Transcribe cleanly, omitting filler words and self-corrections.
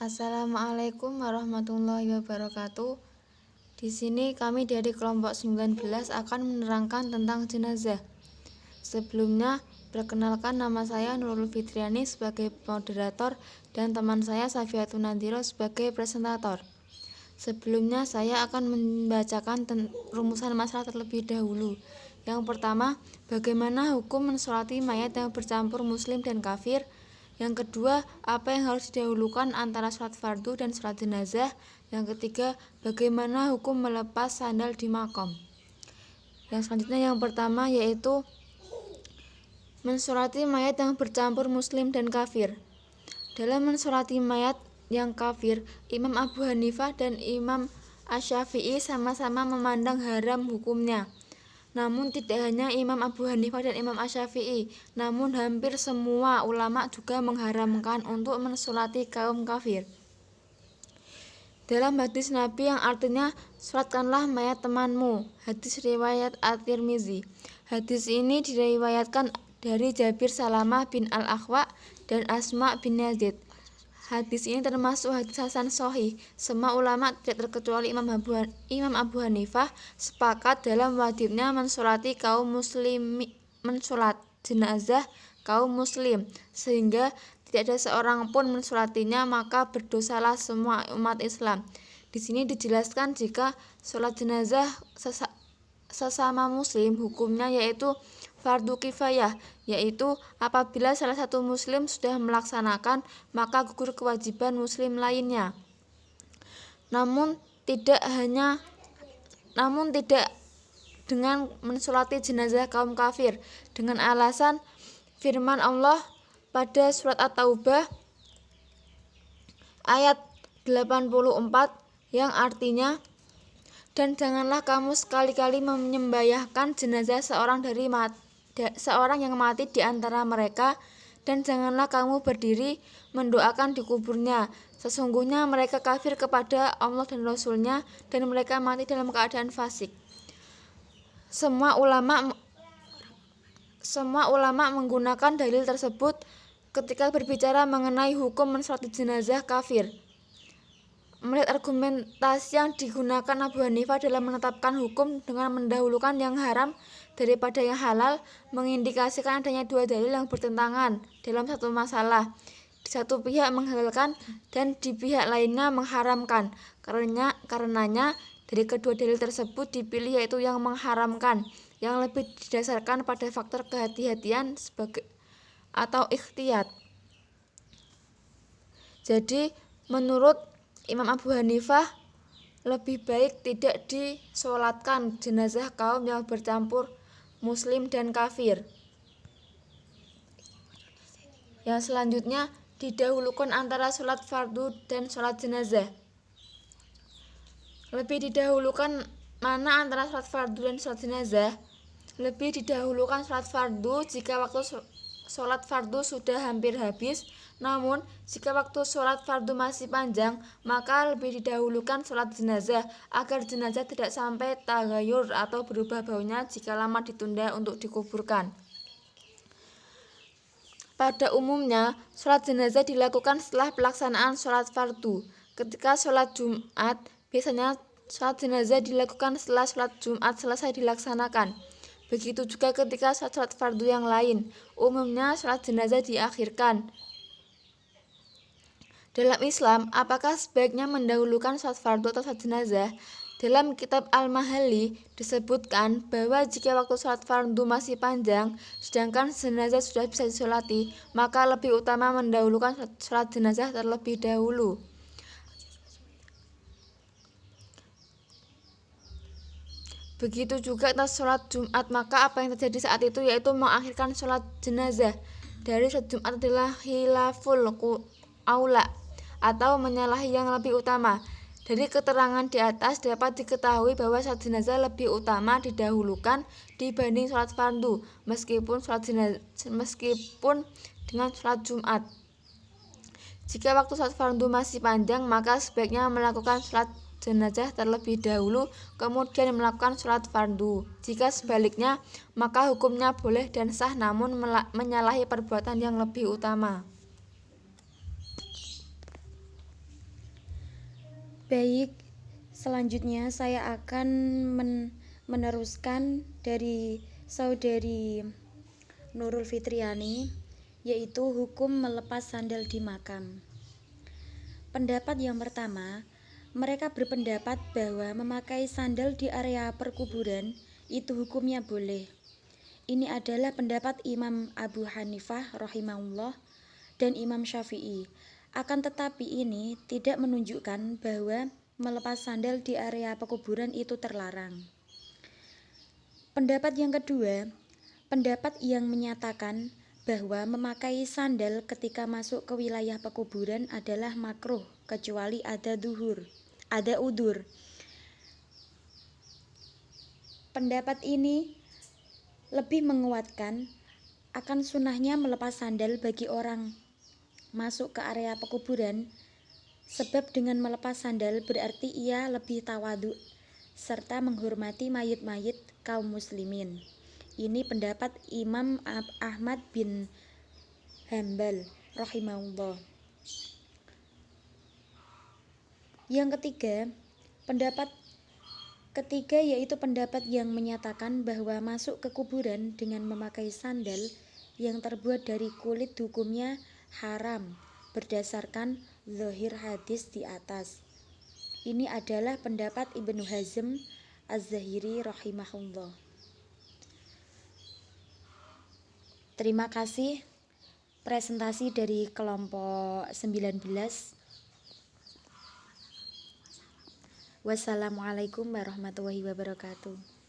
Assalamualaikum warahmatullahi wabarakatuh. Di sini kami dari kelompok 19 akan menerangkan tentang jenazah. Sebelumnya, perkenalkan nama saya Nurul Fitriani sebagai moderator dan teman saya Safiatun Nadhiro sebagai presentator. Sebelumnya saya akan membacakan rumusan masalah terlebih dahulu. Yang pertama, bagaimana hukum mensolati mayat yang bercampur muslim dan kafir? Yang kedua, apa yang harus didahulukan antara sholat fardu dan sholat jenazah? Yang ketiga, bagaimana hukum melepas sandal di makom? Yang selanjutnya yang pertama yaitu mensolati mayat yang bercampur muslim dan kafir. Dalam mensolati mayat yang kafir, Imam Abu Hanifah dan Imam Asy-Syafi'i sama-sama memandang haram hukumnya. Namun tidak hanya Imam Abu Hanifah dan Imam Asy-Syafi'i, namun hampir semua ulama juga mengharamkan untuk mensolati kaum kafir. Dalam hadis Nabi yang artinya sholatkanlah mayat temanmu, hadis riwayat At-Tirmizi. Hadis ini diriwayatkan dari Jabir Salamah bin Al-Akhwa dan Asma bin Yazid. Hadis ini termasuk hadis hasan sahih. Semua ulama tidak terkecuali Imam Abu Hanifah sepakat dalam wajibnya mensolati kaum muslim, mensolat jenazah kaum muslim, sehingga tidak ada seorang pun mensolatinya, maka berdosalah semua umat Islam. Di sini dijelaskan jika sholat jenazah sesama muslim hukumnya yaitu fardu kifayah, yaitu apabila salah satu muslim sudah melaksanakan maka gugur kewajiban muslim lainnya. Namun tidak dengan mensolati jenazah kaum kafir dengan alasan firman Allah pada surat At-Taubah ayat 84 yang artinya, dan janganlah kamu sekali-kali menyembahkan jenazah seorang yang mati di antara mereka, dan janganlah kamu berdiri mendoakan di kuburnya. Sesungguhnya mereka kafir kepada Allah dan Rasul-Nya, dan mereka mati dalam keadaan fasik. Semua ulama menggunakan dalil tersebut ketika berbicara mengenai hukum mensolati jenazah kafir. Melihat argumentasi yang digunakan Abu Hanifah dalam menetapkan hukum dengan mendahulukan yang haram daripada yang halal, mengindikasikan adanya dua dalil yang bertentangan dalam satu masalah. Di satu pihak menghalalkan dan di pihak lainnya mengharamkan. Karenanya dari kedua dalil tersebut dipilih yaitu yang mengharamkan, yang lebih didasarkan pada faktor kehati-hatian atau ikhtiyat. Jadi menurut Imam Abu Hanifah lebih baik tidak disolatkan jenazah kaum yang bercampur muslim dan kafir. Yang selanjutnya didahulukan antara sholat fardu dan sholat jenazah. Lebih didahulukan mana antara sholat fardu dan sholat jenazah? Lebih didahulukan sholat fardu jika waktu sholat fardu sudah hampir habis. Namun jika waktu sholat fardu masih panjang, maka lebih didahulukan sholat jenazah agar jenazah tidak sampai tagayur atau berubah baunya jika lama ditunda untuk dikuburkan. Pada umumnya, sholat jenazah dilakukan setelah pelaksanaan sholat fardu. Ketika sholat Jumat, biasanya sholat jenazah dilakukan setelah sholat Jumat selesai dilaksanakan. Begitu juga ketika sholat fardu yang lain. Umumnya sholat jenazah diakhirkan. Dalam Islam, apakah sebaiknya mendahulukan sholat fardu atau sholat jenazah? Dalam kitab Al-Mahalli disebutkan bahwa jika waktu sholat fardu masih panjang, sedangkan jenazah sudah bisa disolati, maka lebih utama mendahulukan sholat jenazah terlebih dahulu. Begitu juga atas sholat Jumat, maka apa yang terjadi saat itu yaitu mengakhirkan sholat jenazah. Dari sholat Jumat adalah khilaful aula atau menyalahi yang lebih utama. Dari keterangan di atas dapat diketahui bahwa sholat jenazah lebih utama didahulukan dibanding sholat fardu, meskipun dengan sholat Jumat. Jika waktu sholat fardu masih panjang, maka sebaiknya melakukan sholat jenazah terlebih dahulu, kemudian melakukan sholat fardu. Jika sebaliknya, maka hukumnya boleh dan sah, namun menyalahi perbuatan yang lebih utama. Baik, selanjutnya saya akan meneruskan dari saudari Nurul Fitriani, yaitu hukum melepas sandal di makam. Pendapat yang pertama, mereka berpendapat bahwa memakai sandal di area perkuburan itu hukumnya boleh. Ini adalah pendapat Imam Abu Hanifah rahimahullah dan Imam Syafi'i. Akan tetapi ini tidak menunjukkan bahwa melepas sandal di area pekuburan itu terlarang. Pendapat yang kedua, pendapat yang menyatakan bahwa memakai sandal ketika masuk ke wilayah pekuburan adalah makruh kecuali ada udzur. Pendapat ini lebih menguatkan akan sunnahnya melepas sandal bagi orang masuk ke area pekuburan, sebab dengan melepas sandal berarti ia lebih tawadhu serta menghormati mayit-mayit kaum muslimin. Ini pendapat Imam Ahmad bin Hambal rahimahullah. Yang pendapat ketiga yaitu pendapat yang menyatakan bahwa masuk ke kuburan dengan memakai sandal yang terbuat dari kulit hukumnya haram berdasarkan zahir hadis di atas. Ini adalah pendapat Ibnu Hazm Az-Zahiri rahimahullah. Terima kasih presentasi dari kelompok 19. Wassalamualaikum warahmatullahi wabarakatuh.